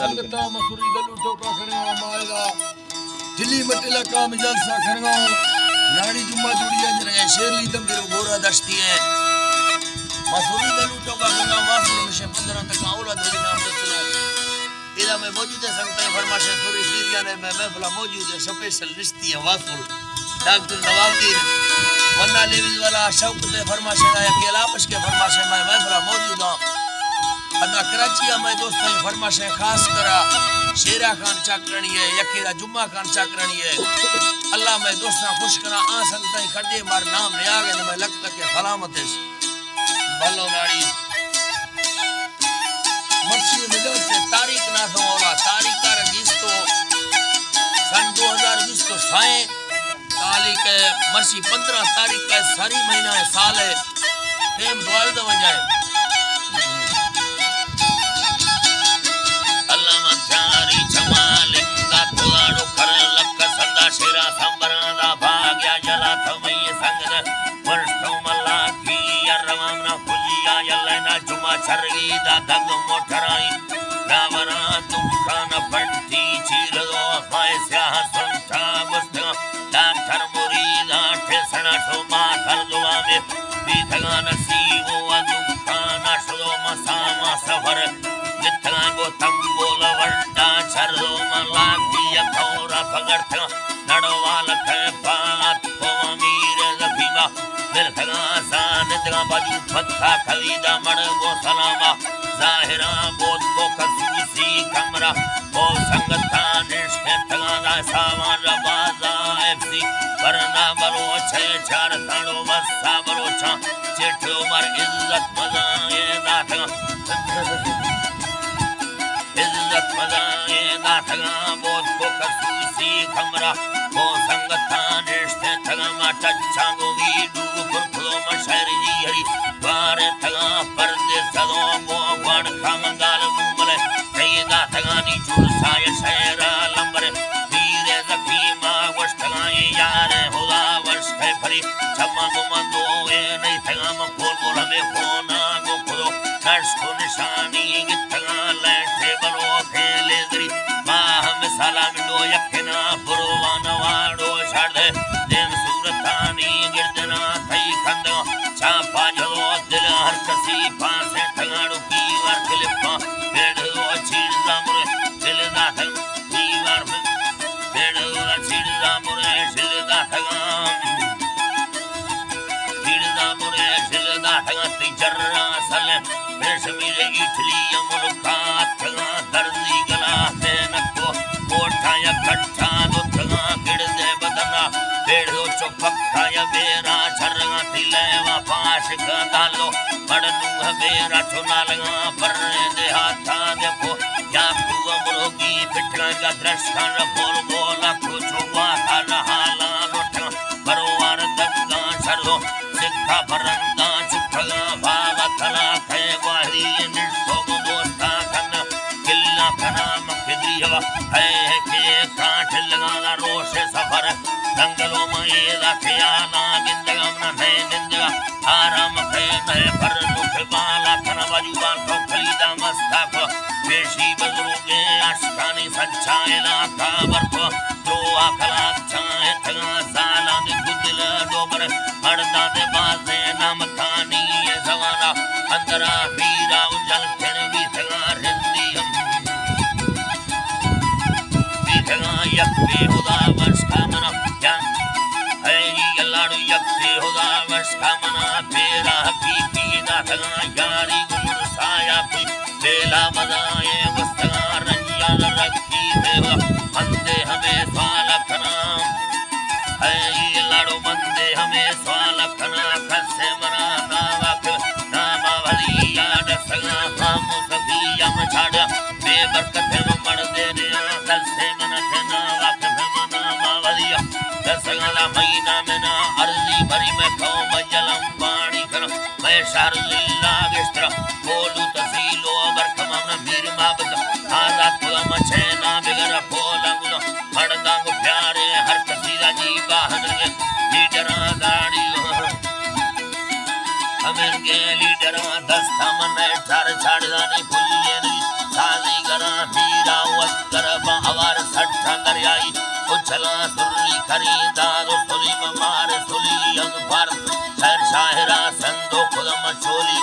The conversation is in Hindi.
संगता मसूरी गलू टोका खणगा माएगा दिल्ली मटिला काम जलसा खणगा रानी जुम्मा जुड़िया जने शेरली दम दिरो गोरा दश्ती है मसूरी गलू टोका खणगा वासुल मिशन 15 तक औलाद वली नाम रसलो इदा में मौजूद है संगता फरमाशे सूरी सीरिया ने में महफिल मौजूद है स्पेशल रिश्ती है वासुल डॉक्टर नवाबुद्दीन वन्ना लेविज वाला शौक ते फरमाशे ना अकेला आपस के फरमाशे में महफिल मौजूद है अदा कराची में दोस्तों फरमाशे खास करा शेरा खान चाकरणी है यकेरा जुम्मा खान चाकरणी है अल्लाह में दोस्ता खुश करा आ संगता खड़े मार नाम ले आगे न मैं लगता के सलामत है भलो नाड़ी मर्सी मिलो से तारीख ना सोला तारीख का रजिस्ट्रो सन 2020 को साए तारीख मर्सी 15 तारीख का सारी महीना है साल है टेम द्वाल दो जाए शेरा संबरादा भाग्या जला थमई संगद वर्षो मल्ला की यरमना फुजिया यलना जुमा छरगी दा दग मोठराई रावना दुखान पट्टी चीरदो फाय स्याह संता वस्त डॉक्टर मुरीदा ठेसना सोमा कर दुआ में बीथगा नसीबो दुखान शो मसामा सफर जितना गो तंबोल वड्डा छरदो मल्ला की यखौरा भगत नडवाल खैपात कोमीर जफीमा दिल खगा सान दगा बाजू फत्ता खलीदा मण गो सलामा जाहिरा बोत को खसूसी कमरा ओ संगता निष्ठे ठगा सावन बाजा एफसी वरना बलो छे चार ताड़ो वसा बलो छा चिठ उमर इज्जत मजाए दाठगा इज्जत मजाए दाठगा बोत को खसूसी कमरा ओ संगता निष्ठे ठगा माटा चांगो वीडू पुरखो मशहर जी हरी बारे ठगा परदे सदो गो गण खामंगाल मुमले कईदा ठगा नी चुरसाय शहरा लंबर वीरे जखीमा वश ठगा यार होला वर्ष है फरी छम्मा गुमंदो ए नहीं ठगा म खोल बोल हमें फोना गो खुदो नर्स को निशानी गिठगा लेठे बलो खेले दरी मा हम सलाम लो यखना पुरवाना वाडो छड़ दिन सूरतानी गिरदना थई खंद छापा जो दिल हर कसी पासे ठगाड़ो की वार खलिफा बेड़ो छीड़ जामुरे दिल दा ठग की वार बेड़ो छीड़ जामुरे दिल दा ठगा छीड़ जामुरे दिल दा ठगा ती जर्रा सल रेशमी इटली मुल्कात ठगा दर्जी गला से नको कोठा या खट्टा दो ठगा गिरदे बदना बेड़ो चौपक्का या बेरा छरगा तिलेवा पाश का डालो पड़नू हमेरा चुना लगा पर दे हाथा देखो या कुआ मुर्गी पिटका का दृश्य बोल बोला कुछ हुआ हाला हाला लोट परवार दगा सरदो सिक्का परंदा चुपगा भावा थला खे वाहरी निष्ठो दोस्ता खन किल्ला खना मखदिया है के काठ लगा रोश सफर दंगलो में रखियाना गिंदगम न है निंदगा आराम है नए पर दुख बाला खना बाजुबान को खलीदा मस्ता को पेशी बजरुगे अष्टानी सच्चाएला का बर्फ जो आखला चाहे तगा साला ने गुदल डोबर हरदा दे बाजे नाम खानी ये जवाना अंदरा हीरा उजल फिर भी तगा रिंदी बीतगा यक्ति खुदा वर्ष का मना क्या है ये लाडू यक्ति खुदा वर्ष का मना तेरा हकीकी ना तगा यारी गुर साया कोई बेला मजाए वस्तगा रंजिया रखी देवा मंदे हमें साला खना है ये लाडू मंदे हमें साला खना खसे मना नावक नामा भली याद सगा हम सफिया मछाड़ा बेबरकत में मर देने खसे मन खना वक भमना मावलिया दसगला महीना में ना अर्जी भरी में खो मजलम पानी कर मैं शारजिल्ला विस्त्र बोलू तसीलो बरखम न वीर माबद आजाद खुदा मछेना बिगर फोलंगुन हड़दांग प्यारे हर कसीदा जी बाहन के लीडरा गाड़ी हमें के लीडरा दस्ता मन ठार छाड़ दानी फुलिए साजी करा हीरा चला सुरली खरीदारो सुली मार सुली अंग भर शहर शाहरा संदो खुदम चोली